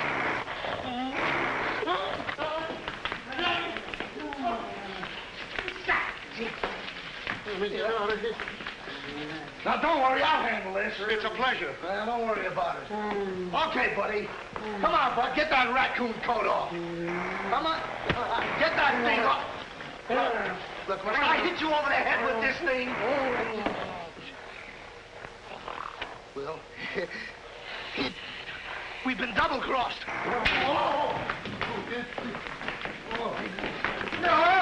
Now, don't worry, I'll handle this. It's a pleasure. Don't worry about it. Okay, buddy. Come on, bud. Get that raccoon coat off. Come on. Get that thing off. Look, when I hit you over the head with this thing... Well, we've been double-crossed. No!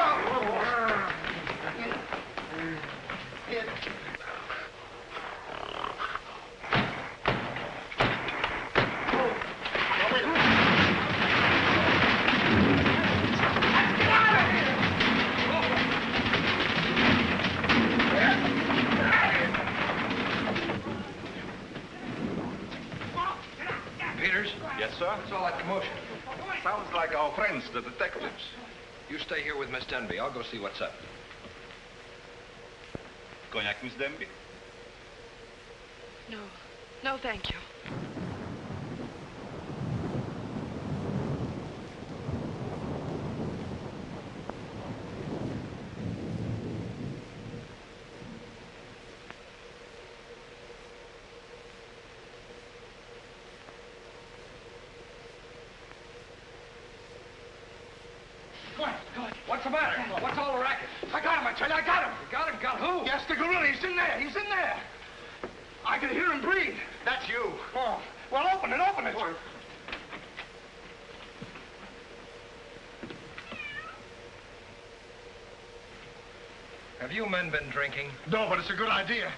Yes, sir? What's all that commotion? Sounds like our friends, the detectives. You stay here with Miss Denby. I'll go see what's up. Cognac, Miss Denby? No. No, thank you. What's the matter? What's all the racket? I got him, I tell you, I got him. You got him? Got who? Yes, the gorilla. He's in there. He's in there. I can hear him breathe. That's you. Oh, well, open it, open it. Have you men been drinking? No, but it's a good idea.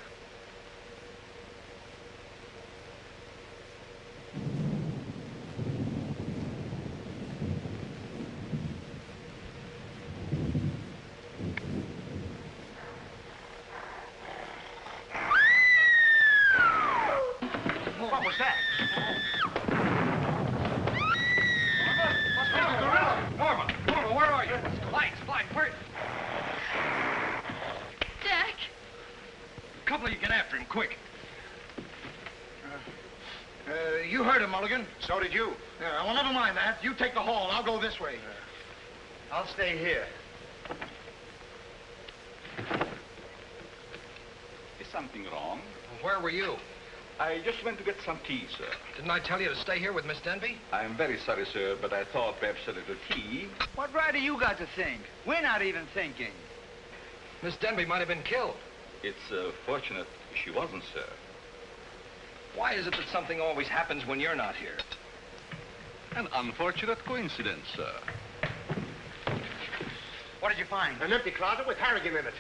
What was that? Norma, where are you? Lights, where? Jack? A couple of you get after him, quick. You heard him, Mulligan. So did you. Yeah, well, never mind that. You take the hall. I'll go this way. I'll stay here. Is something wrong? Where were you? I just went to get some tea, sir. Didn't I tell you to stay here with Miss Denby? I'm very sorry, sir, but I thought perhaps a little tea. What right have you got to think? We're not even thinking. Miss Denby might have been killed. It's fortunate she wasn't, sir. Why is it that something always happens when you're not here? An unfortunate coincidence, sir. What did you find? An empty closet with Harrigan in it.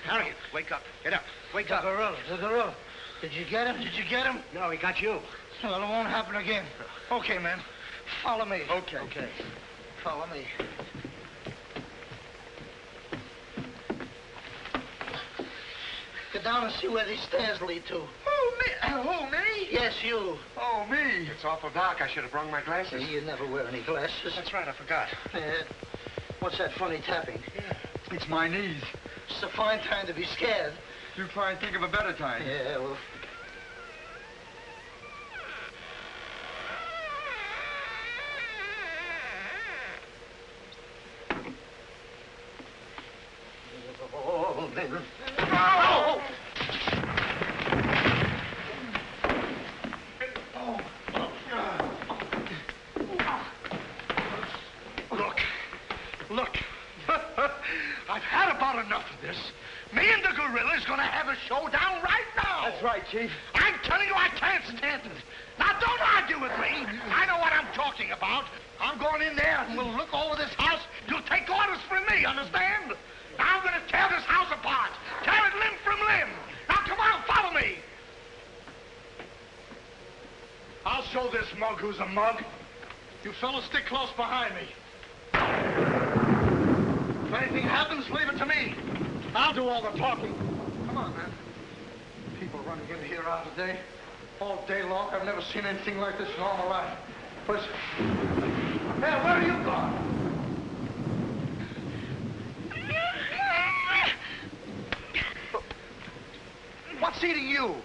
Harrigan, wake up. Get up. Wake up. The gorilla. Did you get him? Did you get him? No, he got you. Well, it won't happen again. Okay, man. Follow me. Okay. Follow me. Get down and see where these stairs lead to. Who, me? Yes, you. Oh, me. It's awful dark. I should have brought my glasses. You never wear any glasses. That's right, I forgot. What's that funny tapping? It's my knees. It's a fine time to be scared. You try and think of a better time. Yeah, well... Look. I've had about enough of this. Me and the gorilla's gonna have a showdown right now. That's right, Chief. I'm telling you, I can't stand it. Now, don't argue with me. I know what I'm talking about. I'm going in there and we'll look over this house. You'll take orders from me, understand? Now I'm gonna tear this house apart. Tear it limb from limb. Now, come on, follow me. I'll show this mug who's a mug. You fellas stick close behind me. If anything happens, leave it to me. I'll do all the talking. Come on, man. People running in here out today. All day long. I've never seen anything like this in all my life. Listen. Hey, where are you going? What's eating you?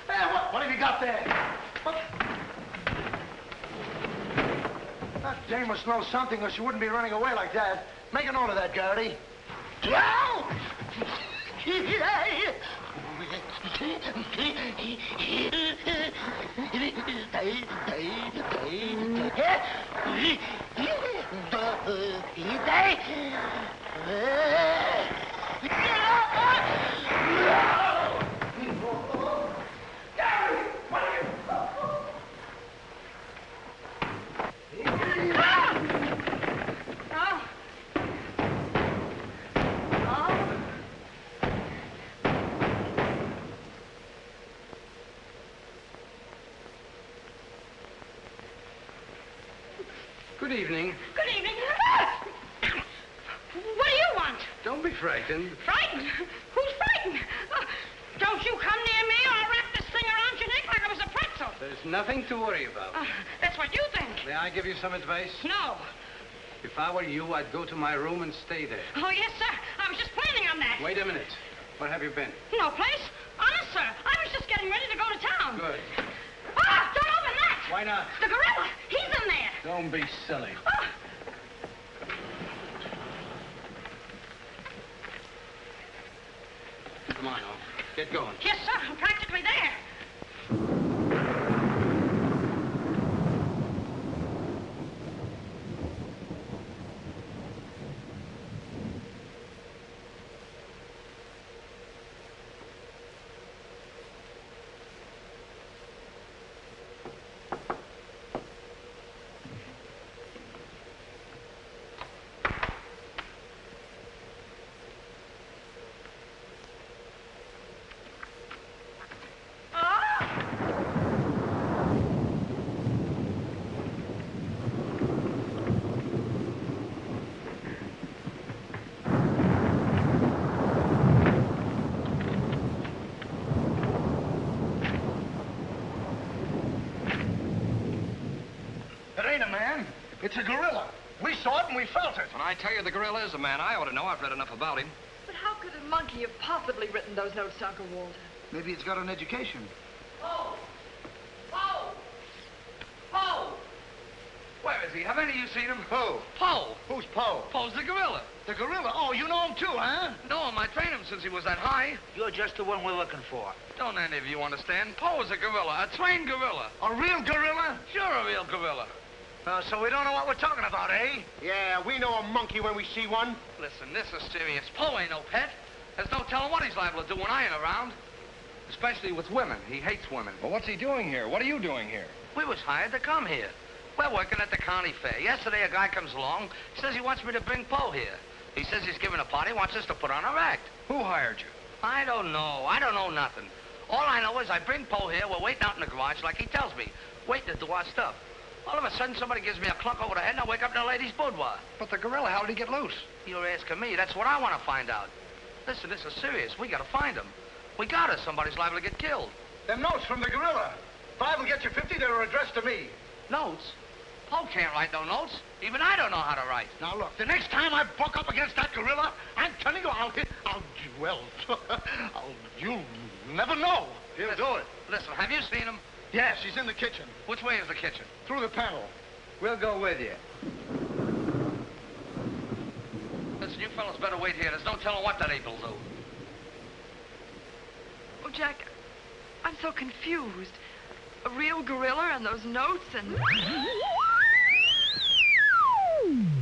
Hey, what have you got there? What? That dame must know something or she wouldn't be running away like that. Make a note of that, Garrity. Good evening. Good evening. What do you want? Don't be frightened. Frightened? Who's frightened? Don't you come near me or I'll wrap this thing around your neck like I was a pretzel. There's nothing to worry about. That's what you think. May I give you some advice? No. If I were you, I'd go to my room and stay there. Oh, yes, sir. I was just planning on that. Wait a minute. Where have you been? No place. Honest, sir. I was just getting ready to go to town. Good. Ah, don't open that. Why not? The gorilla. He's in there. Don't be silly. Oh. Come on, Al. Get going. Yes, sir. I'm practically there. It's a gorilla. We saw it and we felt it. When I tell you the gorilla is a man, I ought to know. I've read enough about him. But how could a monkey have possibly written those notes to Uncle Walter? Maybe it's got an education. Poe! Poe! Poe! Where is he? Have any of you seen him? Who? Poe. Who's Poe? Poe's the gorilla. The gorilla? Oh, you know him too, huh? No, I trained him since he was that high. You're just the one we're looking for. Don't any of you understand? Poe is a gorilla, a trained gorilla. A real gorilla? Sure, a real gorilla. So we don't know what we're talking about, eh? Yeah, we know a monkey when we see one. Listen, this is serious. Poe ain't no pet. There's no telling what he's liable to do when I ain't around. Especially with women. He hates women. Well, what's he doing here? What are you doing here? We was hired to come here. We're working at the county fair. Yesterday, a guy comes along, says he wants me to bring Poe here. He says he's giving a party, wants us to put on a act. Who hired you? I don't know. I don't know nothing. All I know is I bring Poe here. We're waiting out in the garage like he tells me, waiting to do our stuff. All of a sudden, somebody gives me a clunk over the head, and I wake up in a lady's boudoir. But the gorilla, how did he get loose? You're asking me. That's what I want to find out. Listen, this is serious. We got to find him. We got to. Somebody's liable to get killed. Them notes from the gorilla. If I will get you 50, they were addressed to me. Notes? Paul can't write no notes. Even I don't know how to write. Now, look, the next time I buck up against that gorilla, I'm telling you, you'll never know. He'll do it. Listen, have you seen him? Yes, he's in the kitchen. Which way is the kitchen? Through the panel. We'll go with you. Listen, you fellas better wait here. There's no telling what that ape will do. Oh, Jack, I'm so confused. A real gorilla and those notes and...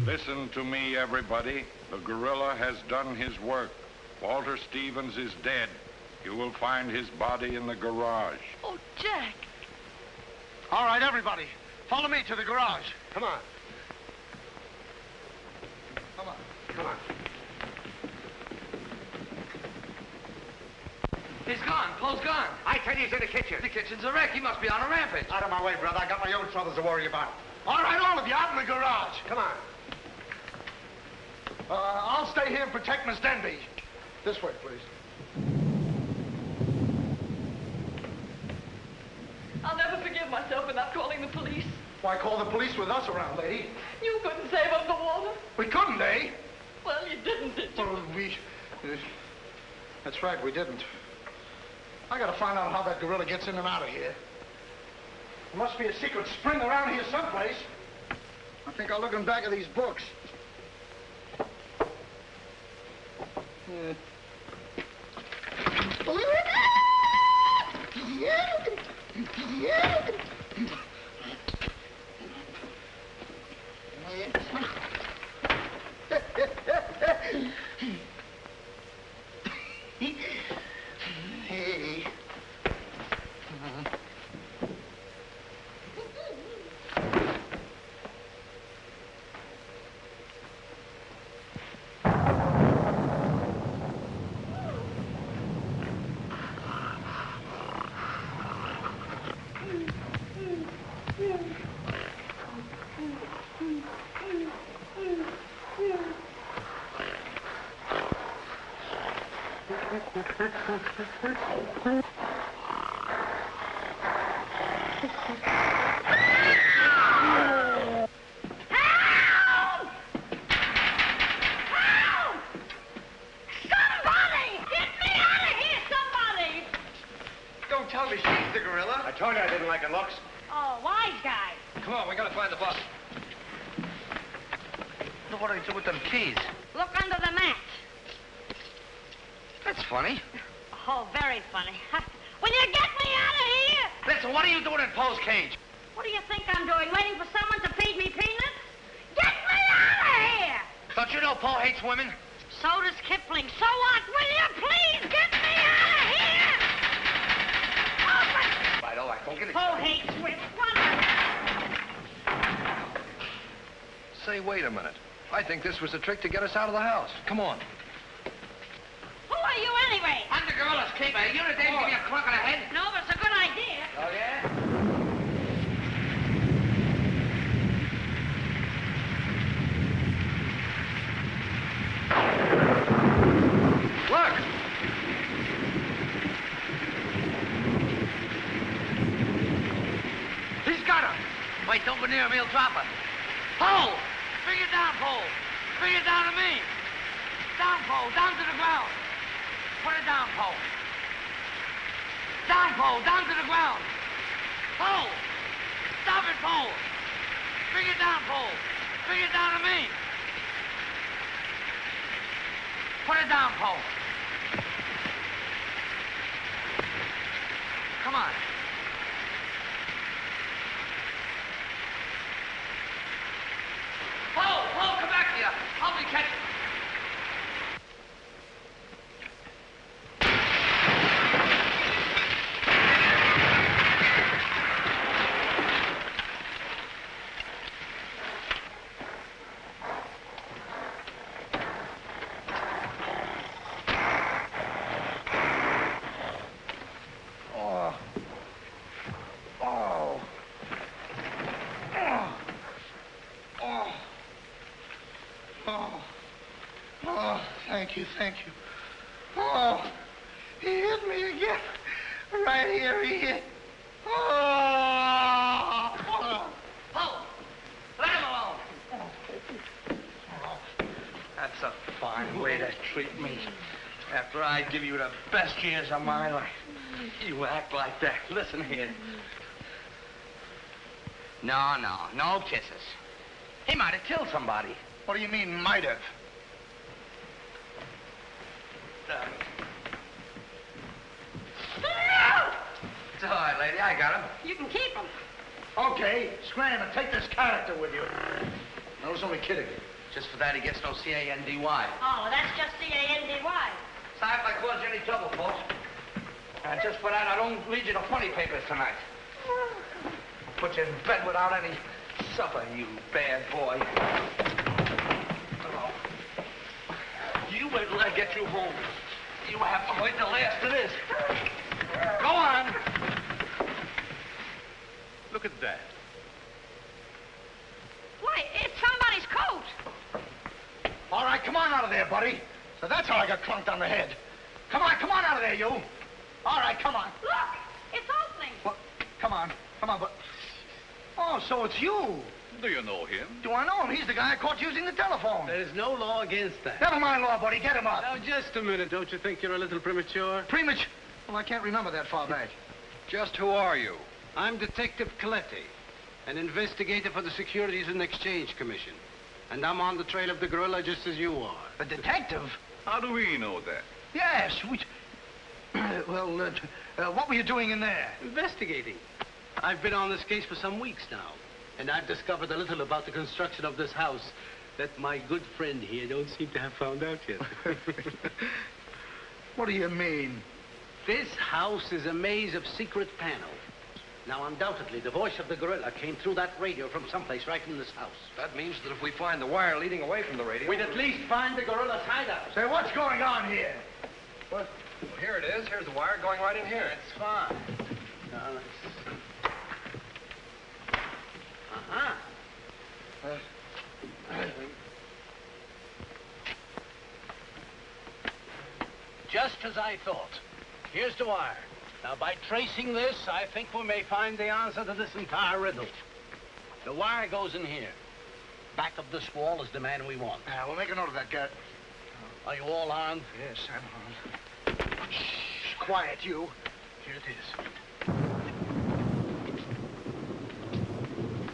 Listen to me, everybody. The gorilla has done his work. Walter Stevens is dead. You will find his body in the garage. Oh, Jack. All right, everybody. Follow me to the garage. Come on. Come on. Come on. He's gone. Paul's gone. I tell you, he's in the kitchen. The kitchen's a wreck. He must be on a rampage. Out of my way, brother. I got my own troubles to worry about. All right, all of you, out in the garage. Come on. I'll stay here and protect Miss Denby. This way, please. I'll never forgive myself for not calling the police. Why call the police with us around, lady? You couldn't save up the water. We couldn't, eh? Well, you didn't, did you? Well, that's right, we didn't. I gotta find out how that gorilla gets in and out of here. There must be a secret spring around here someplace. I think I'll look in back of these books. Hey. Don't tell me she's the gorilla. I told you I didn't like her looks. Oh, wise guy. Come on, we gotta find the bus. Look what do you do with them keys? Look under the mat. That's funny. Oh, very funny. Will you get me out of here? Listen, what are you doing in Poe's cage? What do you think I'm doing? Waiting for someone to feed me peanuts? Get me out of here! Don't you know Poe hates women? So does Kipling. So what? Will you please get me out of here? Open! All right, don't get it. Poe hates women. Say, wait a minute. I think this was a trick to get us out of the house. Come on. Who are you anyway? I'm the gorilla's keeper. You the day to give me a clunk on the head? No, but it's a good idea. Oh, yeah? Look! He's got her. Wait, don't go near him. He'll drop her. Pole! Bring it down, Pole. Bring it down to me. Down, Pole. Down to the ground. Put it down, Pole. Down, Pole. Down to the ground. Pole! Stop it, Pole. Bring it down, Pole. Bring it down to me. Put it down, Pole. Come on. Pole, come back here. Help me catch it. Oh. Oh, thank you, thank you. Oh, he hit me again. Right here, he hit. Oh! Oh! Let him alone. That's a fine way to treat me. After I give you the best years of my life, you act like that. Listen here. No kisses. He might have killed somebody. What do you mean, might have? It's all right, lady. I got him. You can keep him. Okay, scram and take this character with you. I was only kidding. Just for that, he gets no C-A-N-D-Y. Oh, that's just C-A-N-D-Y. Sorry if I caused you any trouble, folks. Just for that, I don't read you the funny papers tonight. I'll put you in bed without any supper, you bad boy. Oh. You wait till I get you home. You have to wait the last of this. Go on. Look at that. Why, it's somebody's coat. All right, come on out of there, buddy. So that's how I got clunked on the head. Come on out of there, you. All right, come on. Look, it's opening. What? Come on, but... Oh, so it's you. Do you know him? Do I know him? He's the guy I caught using the telephone. There's no law against that. Never mind law, buddy. Get him up. Now, just a minute. Don't you think you're a little premature? Premature? Well, I can't remember that far back. Just who are you? I'm Detective Coletti, an investigator for the Securities and Exchange Commission. And I'm on the trail of the gorilla just as you are. A detective? How do we know that? Yes, we... what were you doing in there? Investigating. I've been on this case for some weeks now, and I've discovered a little about the construction of this house that my good friend here don't seem to have found out yet. What do you mean? This house is a maze of secret panels. Now, undoubtedly, the voice of the gorilla came through that radio from someplace right in this house. That means that if we find the wire leading away from the radio... We'd at least find the gorilla's hideout. Say, what's going on here? What? Well, here it is. Here's the wire going right in here. It's fine. Now, let's... Just as I thought. Here's the wire. Now, by tracing this, I think we may find the answer to this entire riddle. The wire goes in here. Back of this wall is the man we want. We'll make a note of that, Gert. Are you all armed? Yes, I'm armed. Shh, quiet, you. Here it is.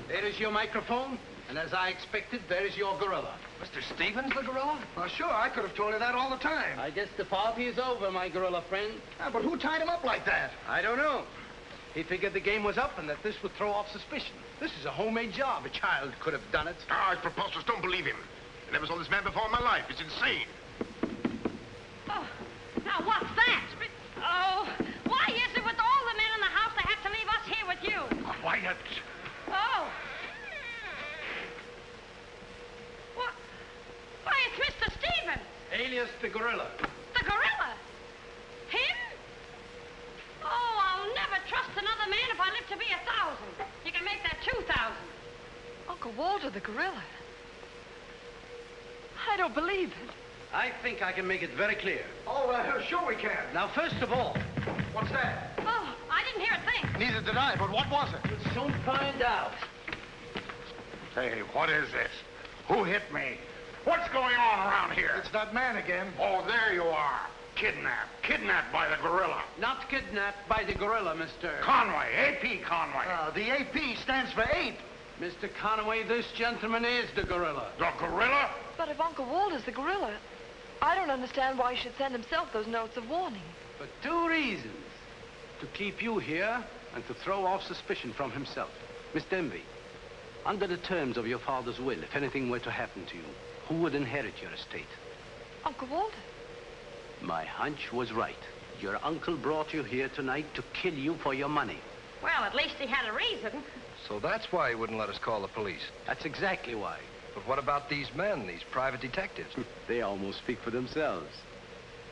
There is your microphone, and as I expected, there is your gorilla. Mr. Stevens, the gorilla? Well, sure, I could have told you that all the time. I guess the party is over, my gorilla friend. But who tied him up like that? I don't know. He figured the game was up and that this would throw off suspicion. This is a homemade job. A child could have done it. It's preposterous. Don't believe him. I never saw this man before in my life. It's insane. Oh, now what's that? Oh, why is it with all the men in the house they have to leave us here with you? Quiet. Oh. What? Why, it's Mr. Stevens. Alias the gorilla. The gorilla? Him? Oh, I'll never trust another man if I live to be 1,000. You can make that 2,000. Uncle Walter, the gorilla. I don't believe it. I think I can make it very clear. Oh, sure we can. Now, first of all... What's that? Oh, I didn't hear a thing. Neither did I, but what was it? We'll soon find out. Say, what is this? Who hit me? What's going on around here? It's that man again. Oh, there you are. Kidnapped. Kidnapped by the gorilla. Not kidnapped by the gorilla, Mr. Conway. A.P. Conway. The AP stands for ape. Mr. Conway, this gentleman is the gorilla. The gorilla? But if Uncle Walter's the gorilla, I don't understand why he should send himself those notes of warning. For two reasons. To keep you here and to throw off suspicion from himself. Miss Denby, under the terms of your father's will, if anything were to happen to you, who would inherit your estate? Uncle Walter. My hunch was right. Your uncle brought you here tonight to kill you for your money. Well, at least he had a reason. So that's why he wouldn't let us call the police. That's exactly why. But what about these men, these private detectives? They almost speak for themselves.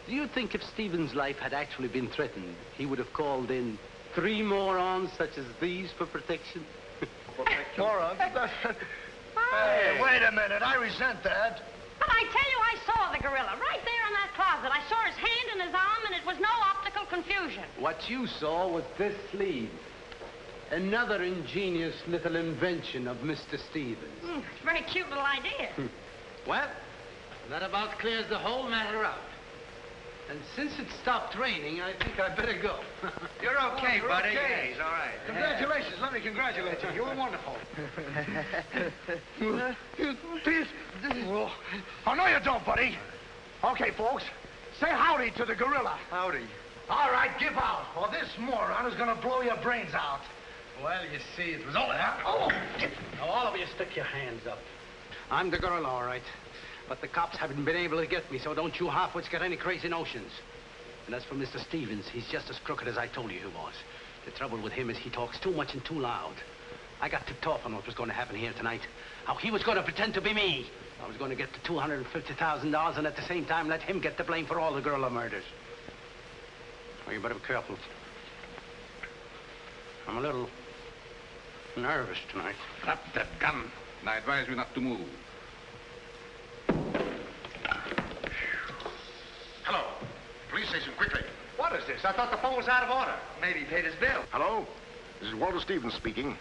Do you think if Stephen's life had actually been threatened, he would have called in 3 morons such as these for protection? Morons? Hey, wait a minute. I resent that. But I tell you, I saw the gorilla right there in that closet. I saw his hand and his arm, and it was no optical confusion. What you saw was this sleeve. Another ingenious little invention of Mr. Stevens. It's a very cute little idea. Well, that about clears the whole matter out. And since it stopped raining, I think I'd better go. You're okay, You're buddy. okay. Yeah, he's all right. Congratulations. Let me congratulate you. You were wonderful. Oh, no, you don't, buddy. Okay, folks. Say howdy to the gorilla. Howdy. All right, give out, or this moron is going to blow your brains out. Well, you see, it was only... Oh! Now, all of you stick your hands up. I'm the gorilla, all right. But the cops haven't been able to get me, so don't you halfwits get any crazy notions. And as for Mr. Stevens, he's just as crooked as I told you he was. The trouble with him is he talks too much and too loud. I got tipped off on what was going to happen here tonight. How he was going to pretend to be me. I was going to get the $250,000 and at the same time let him get the blame for all the gorilla murders. Well, you better be careful. I'm a little nervous tonight. Drop that gun, and I advise you not to move. Hello. Police station, quickly. What is this? I thought the phone was out of order. Maybe he paid his bill. Hello? This is Walter Stevens speaking.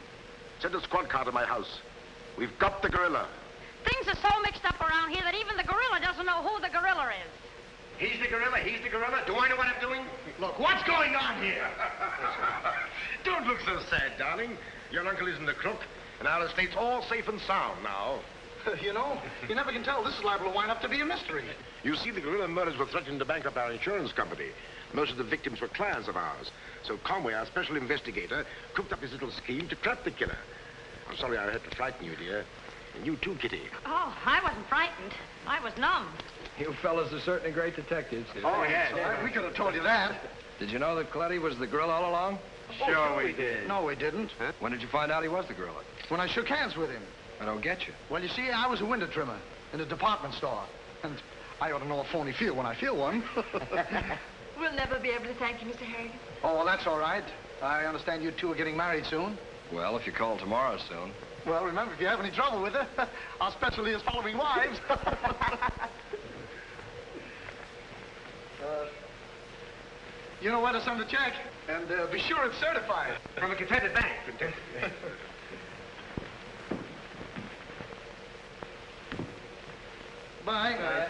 Send a squad car to my house. We've got the gorilla. Things are so mixed up around here that even the gorilla doesn't know who the gorilla is. He's the gorilla. He's the gorilla. Do I know what I'm doing? Look, what's going on here? Don't look so sad, darling. Your uncle isn't a crook, and our estate's all safe and sound now. You know, you never can tell. This is liable to wind up to be a mystery. You see, the gorilla murders were threatening to bankrupt our insurance company. Most of the victims were clients of ours. So Conway, our special investigator, cooked up his little scheme to trap the killer. I'm sorry I had to frighten you, dear. And you too, Kitty. Oh, I wasn't frightened. I was numb. You fellas are certainly great detectives. Oh, yeah. We could have told you that. Did you know that Coletti was the gorilla all along? Sure we did. No, we didn't. Huh? When did you find out he was the gorilla? When I shook hands with him. I don't get you. Well, you see, I was a window trimmer in a department store. And I ought to know a phony feel when I feel one. We'll never be able to thank you, Mr. Harrigan. Oh, well, that's all right. I understand you two are getting married soon. Well, if you call tomorrow soon. Well, remember, if you have any trouble with her, our specialty is following wives. You know where to send the check. And be sure it's certified. From a Confederate bank. Bye. Bye.